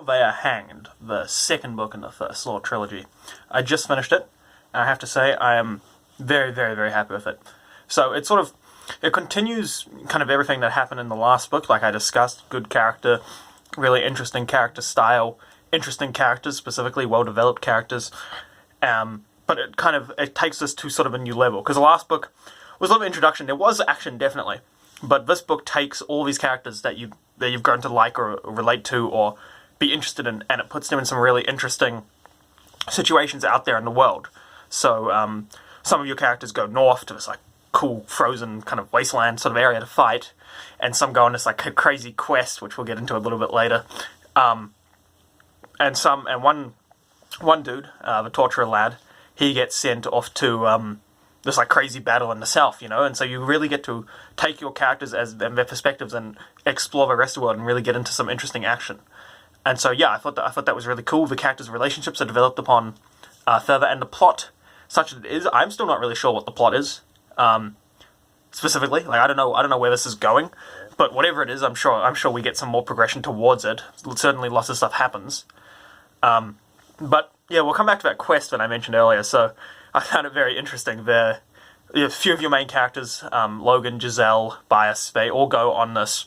They Are Hanged, the second book in the first Law trilogy. I just finished it, and I have to say I am very, very, very happy with it. So it continues kind of everything that happened in the last book, like I discussed. Good character, really interesting character style, interesting characters, specifically well-developed characters. But it takes us to sort of a new level, because the last book was a little introduction. There was action, definitely, but this book takes all these characters that you've grown to like or relate to or be interested in, and it puts them in some really interesting situations out there in the world. So some of your characters go north to this like cool frozen kind of wasteland sort of area to fight, and some go on this like crazy quest, which we'll get into a little bit later. And one dude, the torturer lad, he gets sent off to this like crazy battle in the south, and so you really get to take your characters and their perspectives and explore the rest of the world and really get into some interesting action. And so yeah, I thought that was really cool. The characters' relationships are developed upon further, and the plot, such as it is, I'm still not really sure what the plot is specifically. Like I don't know where this is going, but whatever it is, I'm sure we get some more progression towards it. Certainly, lots of stuff happens. But yeah, we'll come back to that quest that I mentioned earlier. So I found it very interesting. A few of your main characters, Logan, Giselle, Bias, they all go on this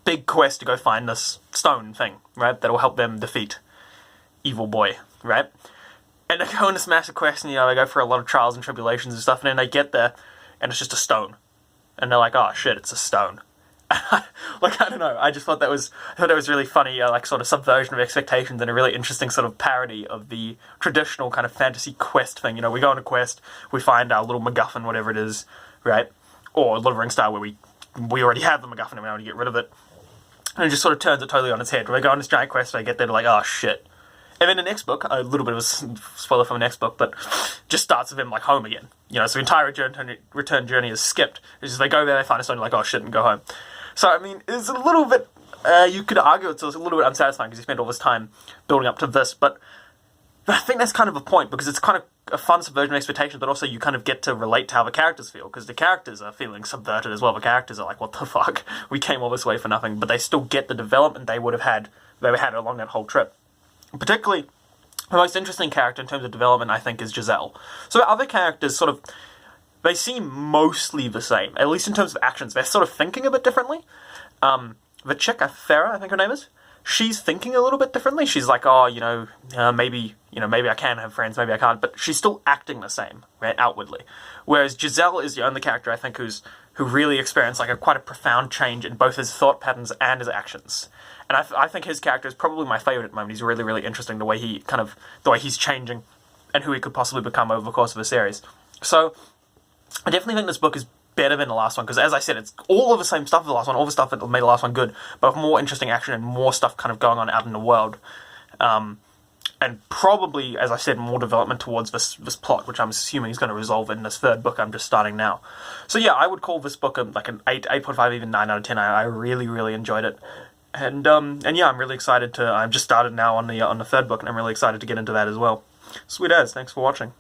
big quest to go find this stone thing, right? That'll help them defeat Evil Boy, right? And they go on this massive quest, and they go through a lot of trials and tribulations and stuff, and then they get there, and it's just a stone. And they're like, oh shit, it's a stone. Like, I don't know, I thought that was really funny, like sort of subversion of expectations and a really interesting sort of parody of the traditional kind of fantasy quest thing. We go on a quest, we find our little MacGuffin, whatever it is, right? Or Lord of the Rings style, where we already have the MacGuffin and we want to get rid of it. And it just sort of turns it totally on its head. When I go on this giant quest, I get there to like, oh shit. And then the next book, a little bit of a spoiler from the next book, but just starts with him like home again. So the entire return journey is skipped. It's just they go there, they find a stone, like, oh shit, and go home. So, I mean, it's a little bit, you could argue it's a little bit unsatisfying because you spend all this time building up to this, but I think that's kind of a point, because it's kind of a fun subversion of expectations, but also you kind of get to relate to how the characters feel, because the characters are feeling subverted as well. The characters are like, what the fuck? We came all this way for nothing, but they still get the development they had along that whole trip. Particularly, the most interesting character in terms of development, I think, is Giselle. So other characters they seem mostly the same, at least in terms of actions. They're sort of thinking a bit differently. The chick, Farah, I think her name is, she's thinking a little bit differently. She's like, oh, maybe I can have friends, maybe I can't, but she's still acting the same, right, outwardly. Whereas Giselle is the only character, I think, who really experienced like quite a profound change in both his thought patterns and his actions. And I think his character is probably my favourite at the moment. He's really, really interesting, the way he's changing and who he could possibly become over the course of the series. So I definitely think this book is better than the last one, because as I said, it's all of the same stuff as the last one, all the stuff that made the last one good, but with more interesting action and more stuff kind of going on out in the world. And probably, as I said, more development towards this plot, which I'm assuming is going to resolve in this third book I'm just starting now. So yeah, I would call this book like an 8.5, even 9 out of 10. I really, really enjoyed it. And yeah, I'm really excited I've just started now on the third book, and I'm really excited to get into that as well. Sweet as, thanks for watching.